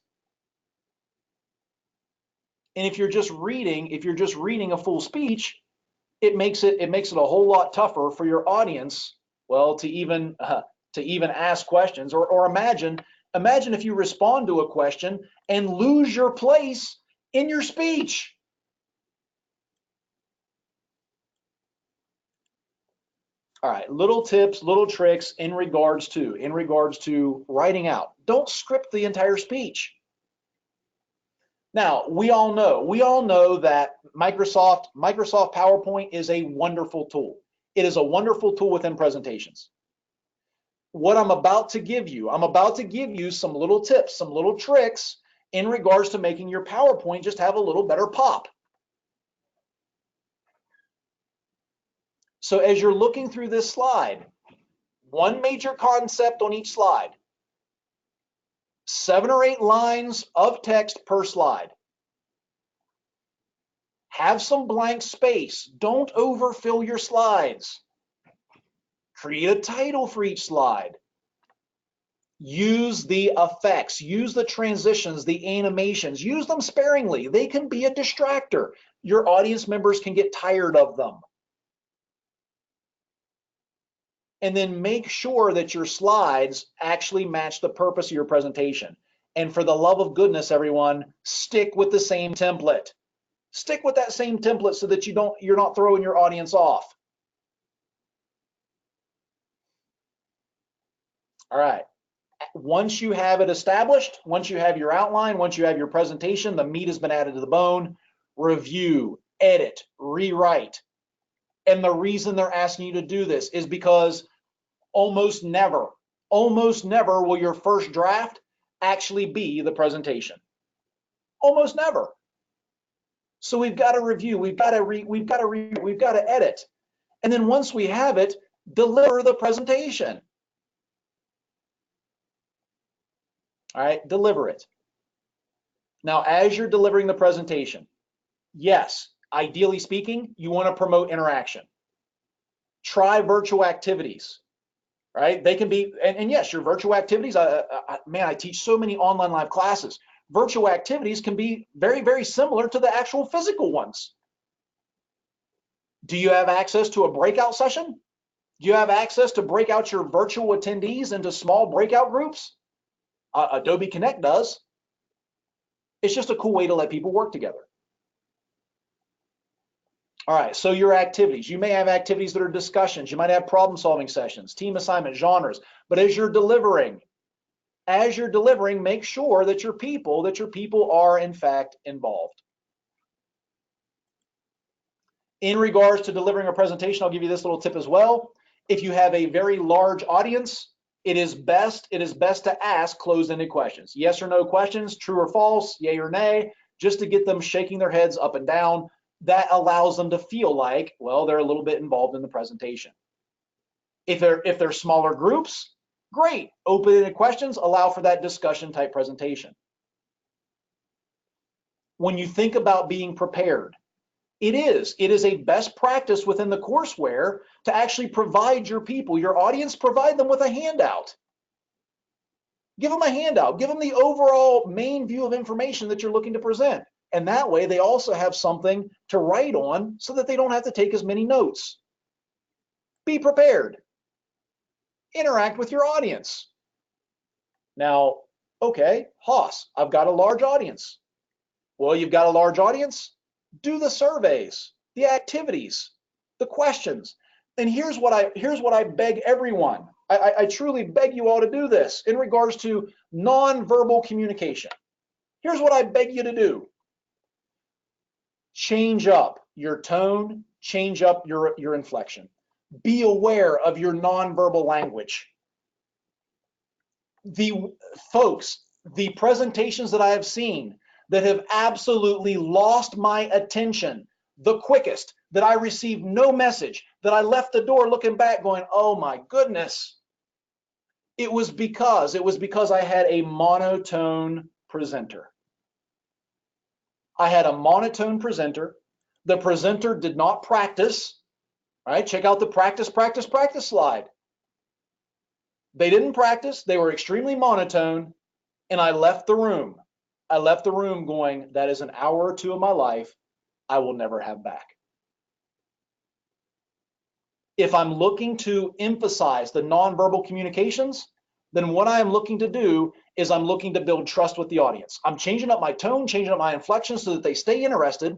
And if you're just reading a full speech, it makes it a whole lot tougher for your audience, well, to even ask questions, or imagine if you respond to a question and lose your place in your speech. All right, little tips, little tricks in regards to writing out. Don't script the entire speech. Now, we all know that Microsoft PowerPoint is a wonderful tool. It is a wonderful tool within presentations. what I'm about to give you. I'm about to give you some little tips, some little tricks in regards to making your PowerPoint just have a little better pop. So as you're looking through this slide, one major concept on each slide, 7 or 8 lines of text per slide. Have some blank space. Don't overfill your slides. Create a title for each slide. Use the effects, use the transitions, the animations, use them sparingly. They can be a distractor. Your audience members can get tired of them. And then make sure that your slides actually match the purpose of your presentation. And for the love of goodness, everyone, stick with the same template. Stick with that same template so that you're not throwing your audience off. All right. Once you have it established, once you have your outline, once you have your presentation, the meat has been added to the bone, review, edit, rewrite. And the reason they're asking you to do this is because almost never will your first draft actually be the presentation. Almost never. So we've got to review, we've got to edit. And then once we have it, deliver the presentation. All right, deliver it. Now, as you're delivering the presentation, yes, ideally speaking, you want to promote interaction. Try virtual activities, right? They can be, and yes, your virtual activities, man, I teach so many online live classes. Virtual activities can be very, very similar to the actual physical ones. Do you have access to a breakout session? Do you have access to break out your virtual attendees into small breakout groups? Adobe Connect does. It's just a cool way to let people work together. All right, so your activities. You may have activities that are discussions. You might have problem-solving sessions, team assignment, genres. But as you're delivering, make sure that your people are in fact involved. In regards to delivering a presentation, I'll give you this little tip as well. If you have a very large audience, it is best to ask closed-ended questions. Yes or no questions, true or false, yay or nay, just to get them shaking their heads up and down. That allows them to feel like, well, they're a little bit involved in the presentation. If they're smaller groups, great. Open-ended questions allow for that discussion type presentation. When you think about being prepared, it is a best practice within the courseware to actually provide your people, your audience, provide them with a handout. Give them a handout. Give them the overall main view of information that you're looking to present. And that way they also have something to write on so that they don't have to take as many notes. Be prepared. Interact with your audience. Now, okay, Haas, I've got a large audience. Well, you've got a large audience? Do the surveys, the activities, the questions. And here's what I beg everyone. I truly beg you all to do this in regards to nonverbal communication. Here's what I beg you to do. Change up your tone, change up your inflection. Be aware of your nonverbal language. The presentations that I have seen that have absolutely lost my attention the quickest, that I received no message, that I left the door looking back going, oh my goodness. It was because I had a monotone presenter. I had a monotone presenter. The presenter did not practice. All right, check out the practice slide. They didn't practice. They were extremely monotone, and I left the room. I left the room going, that is an hour or two of my life I will never have back. If I'm looking to emphasize the nonverbal communications, then what I am looking to do is I'm looking to build trust with the audience. I'm changing up my tone, changing up my inflection so that they stay interested,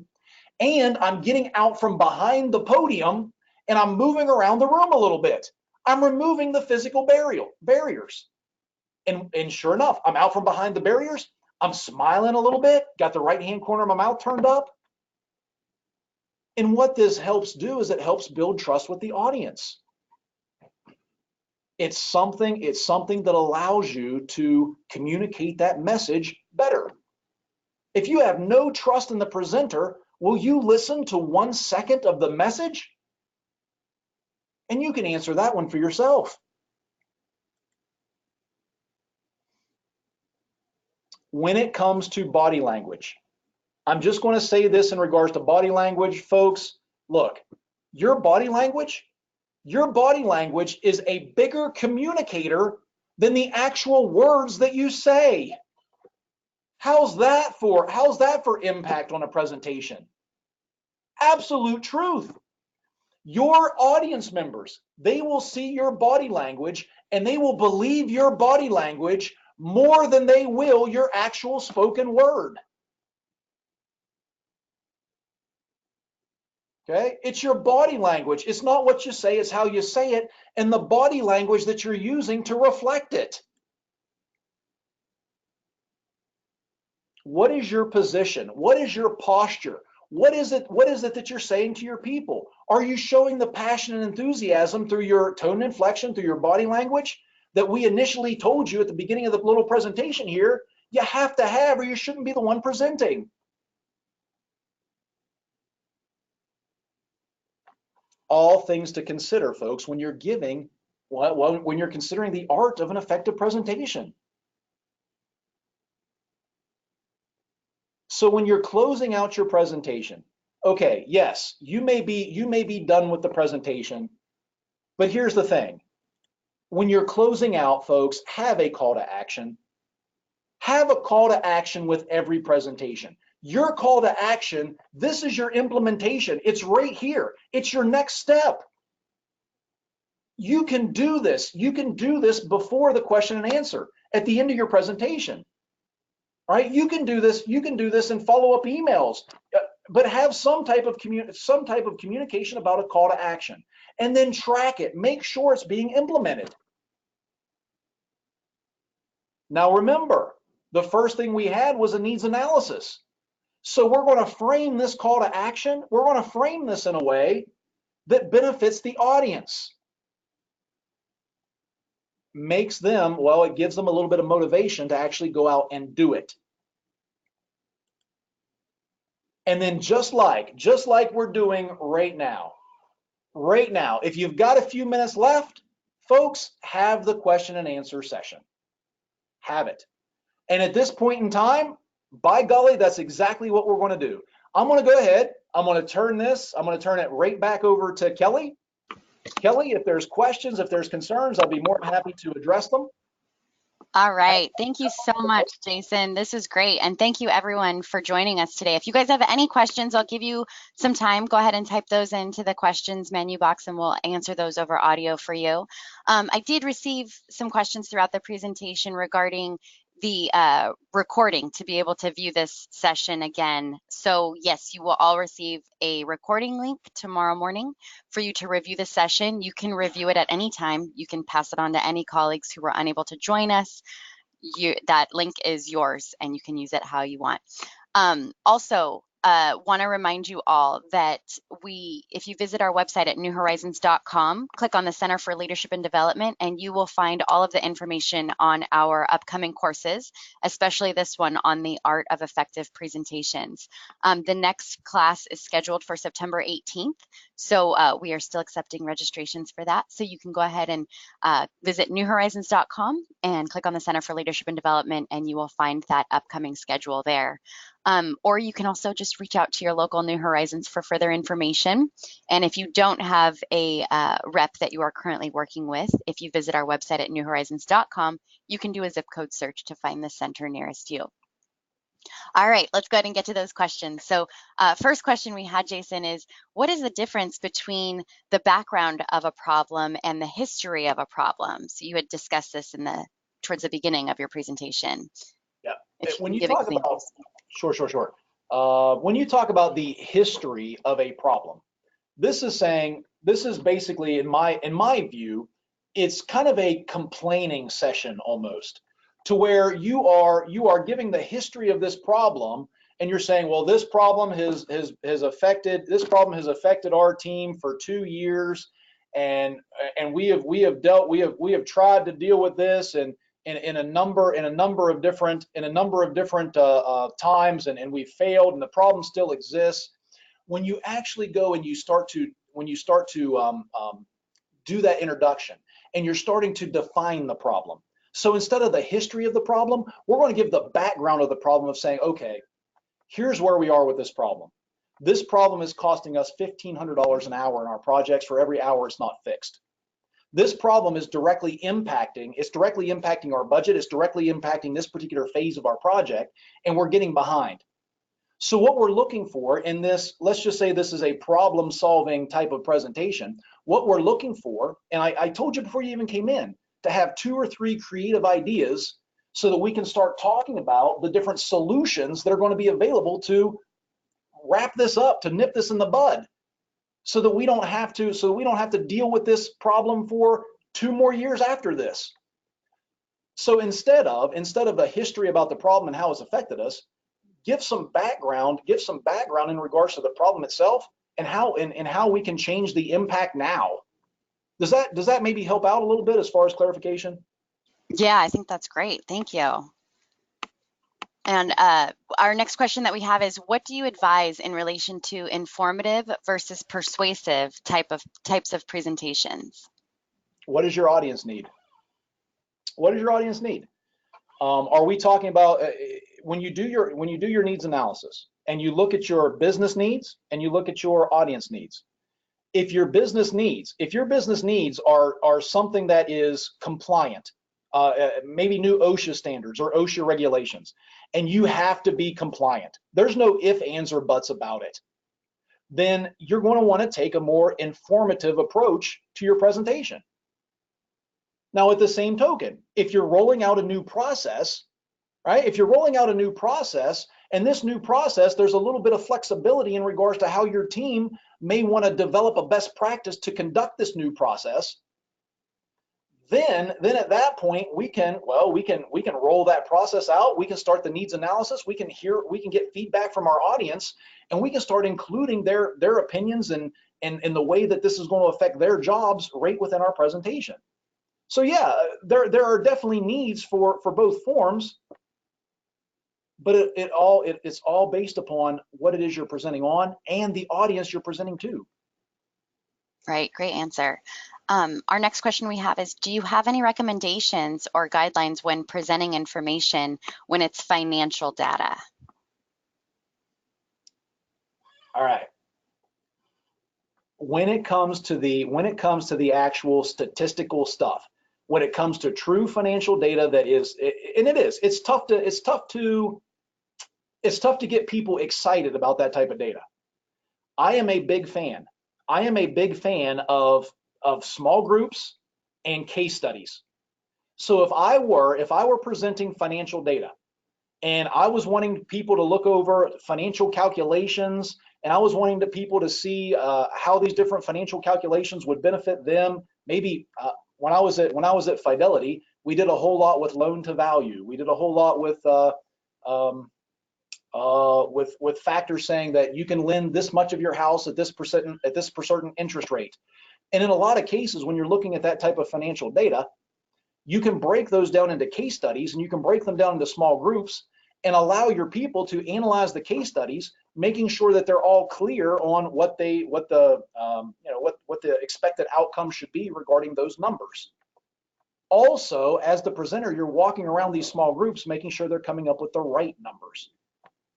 and I'm getting out from behind the podium and I'm moving around the room a little bit. I'm removing the physical barriers. And sure enough, I'm out from behind the barriers. I'm smiling a little bit, got the right-hand corner of my mouth turned up. And what this helps do is it helps build trust with the audience. It's something that allows you to communicate that message better. If you have no trust in the presenter, will you listen to 1 second of the message? And you can answer that one for yourself. When it comes to body language, I'm just going to say this in regards to body language, folks. Look, your body language is a bigger communicator than the actual words that you say. How's that for impact on a presentation? Absolute truth. Your audience members, they will see your body language and they will believe your body language more than they will your actual spoken word. Okay? It's your body language. It's not what you say, it's how you say it and the body language that you're using to reflect it. What is your position? What is your posture? What is it that you're saying to your people? Are you showing the passion and enthusiasm through your tone and inflection, through your body language that we initially told you at the beginning of the little presentation here, you have to have, or you shouldn't be the one presenting? All things to consider, folks, when you're when you're considering the art of an effective presentation. So when you're closing out your presentation, okay, yes, you may be done with the presentation, but here's the thing. When you're closing out, folks, have a call to action. Have a call to action with every presentation. Your call to action, this is your implementation. It's right here. It's your next step. You can do this. You can do this before the question and answer at the end of your presentation. Right? You can do this. You can do this in follow-up emails, but have some type of communication about a call to action, and then track it. Make sure it's being implemented. Now remember, the first thing we had was a needs analysis. So we're going to frame this call to action. We're going to frame this in a way that benefits the audience. Makes them, well, it gives them a little bit of motivation to actually go out and do it. And then just like we're doing right now, if you've got a few minutes left, folks, have the question and answer session. Have it. And at this point in time, by golly, that's exactly what we're going to do. I'm going to go ahead. I'm going to turn it right back over to Kelly. Kelly, if there's questions, if there's concerns, I'll be more than happy to address them. All right. Thank you so much, Jason. This is great. And thank you everyone for joining us today. If you guys have any questions, I'll give you some time. Go ahead and type those into the questions menu box and we'll answer those over audio for you. I did receive some questions throughout the presentation regarding the recording to be able to view this session again. So yes, you will all receive a recording link tomorrow morning for you to review the session. You can review it at any time. You can pass it on to any colleagues who were unable to join us. That link is yours and you can use it how you want. Also, want to remind you all that if you visit our website at newhorizons.com, click on the Center for Leadership and Development, and you will find all of the information on our upcoming courses, especially this one on the art of effective presentations. The next class is scheduled for September 18th, so we are still accepting registrations for that. So you can go ahead and visit newhorizons.com and click on the Center for Leadership and Development, and you will find that upcoming schedule there. Or you can also just reach out to your local New Horizons for further information. And if you don't have a rep that you are currently working with, if you visit our website at newhorizons.com, you can do a zip code search to find the center nearest you. All right, let's go ahead and get to those questions. So first question we had, Jason, is what is the difference between the background of a problem and the history of a problem? So you had discussed this towards the beginning of your presentation. Yeah. If you when can you give talk examples. Sure. When you talk about the history of a problem, this is basically, in my view, it's kind of a complaining session almost, to where you are giving the history of this problem, and you're saying, well, this problem has affected our team for 2 years, and we have tried to deal with this and in a number of different times, and we failed, and the problem still exists. When you actually go and you start to do that introduction, and you're starting to define the problem. So instead of the history of the problem, we're going to give the background of the problem of saying, okay, here's where we are with this problem. This problem is costing us $1,500 an hour in our projects for every hour it's not fixed. This problem is directly impacting our budget, it's directly impacting this particular phase of our project, and we're getting behind. So what we're looking for in this, let's just say this is a problem-solving type of presentation, what we're looking for, and I told you before you even came in, to have 2 or 3 creative ideas so that we can start talking about the different solutions that are going to be available to wrap this up, to nip this in the bud, so that we don't have to deal with this problem for 2 more years after this. So instead of the history about the problem and how it's affected us, give some background in regards to the problem itself and how we can change the impact now. Does that maybe help out a little bit as far as clarification? Yeah, I think that's great. Thank you. And our next question that we have is, what do you advise in relation to informative versus persuasive types of presentations? What does your audience need? What does your audience need? Are we talking about when you do your needs analysis and you look at your business needs and you look at your audience needs? If your business needs are something that is compliant, maybe new OSHA standards or OSHA regulations, and you have to be compliant, there's no ifs, ands, or buts about it, then you're going to want to take a more informative approach to your presentation. Now, at the same token, if you're rolling out a new process, right? If you're rolling out a new process, and this new process, there's a little bit of flexibility in regards to how your team may want to develop a best practice to conduct this new process, then at that point we can roll that process out. We can start the needs analysis. We can get feedback from our audience, and we can start including their opinions and the way that this is going to affect their jobs right within our presentation. So yeah, there are definitely needs for both forms, but it's all based upon what it is you're presenting on and the audience you're presenting to. Right, great answer. Our next question we have is, do you have any recommendations or guidelines when presenting information when it's financial data? All right. When it comes to the actual statistical stuff, when it comes to true financial data it's tough to get people excited about that type of data. I am a big fan of small groups and case studies. So if I were presenting financial data and I was wanting people to look over financial calculations, and I was wanting people to see how these different financial calculations would benefit them, maybe when I was at Fidelity, we did a whole lot with loan to value. We did a whole lot with factors saying that you can lend this much of your house at this certain interest rate. And in a lot of cases, when you're looking at that type of financial data, you can break those down into case studies, and you can break them down into small groups and allow your people to analyze the case studies, making sure that they're all clear on what the expected outcome should be regarding those numbers. Also, as the presenter, you're walking around these small groups, making sure they're coming up with the right numbers.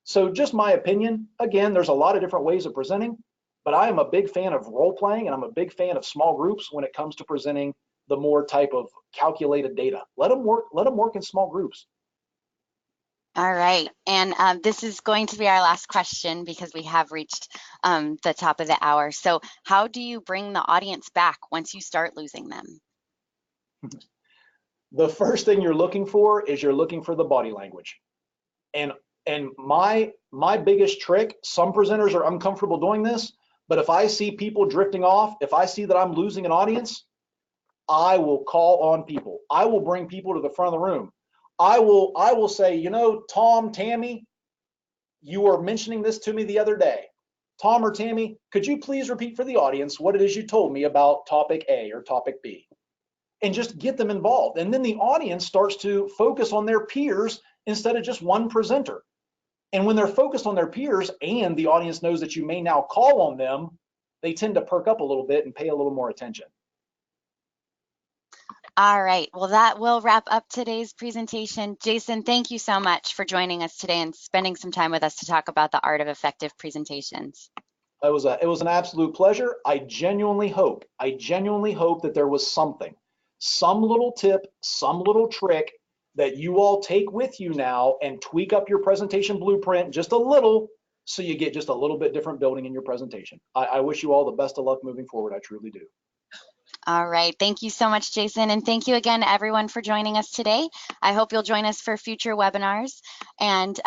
So just my opinion, again, there's a lot of different ways of presenting, but I am a big fan of role playing, and I'm a big fan of small groups when it comes to presenting the more type of calculated data. Let them work in small groups. All right, and this is going to be our last question because we have reached the top of the hour. So how do you bring the audience back once you start losing them? The first thing you're looking for is the body language. And my biggest trick, some presenters are uncomfortable doing this, but if I see people drifting off, if I see that I'm losing an audience, I will call on people. I will bring people to the front of the room. I will say, Tom, Tammy, you were mentioning this to me the other day. Tom or Tammy, could you please repeat for the audience what it is you told me about topic A or topic B? And just get them involved. And then the audience starts to focus on their peers instead of just one presenter. And when they're focused on their peers and the audience knows that you may now call on them, they tend to perk up a little bit and pay a little more attention. All right, well, that will wrap up today's presentation. Jason, thank you so much for joining us today and spending some time with us to talk about the art of effective presentations. It was an absolute pleasure. I genuinely hope that there was something, some little tip, some little trick that you all take with you now and tweak up your presentation blueprint just a little so you get just a little bit different building in your presentation. I wish you all the best of luck moving forward. I truly do. All right. Thank you so much, Jason. And thank you again, everyone, for joining us today. I hope you'll join us for future webinars, and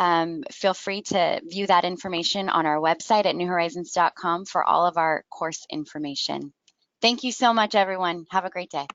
feel free to view that information on our website at newhorizons.com for all of our course information. Thank you so much, everyone. Have a great day.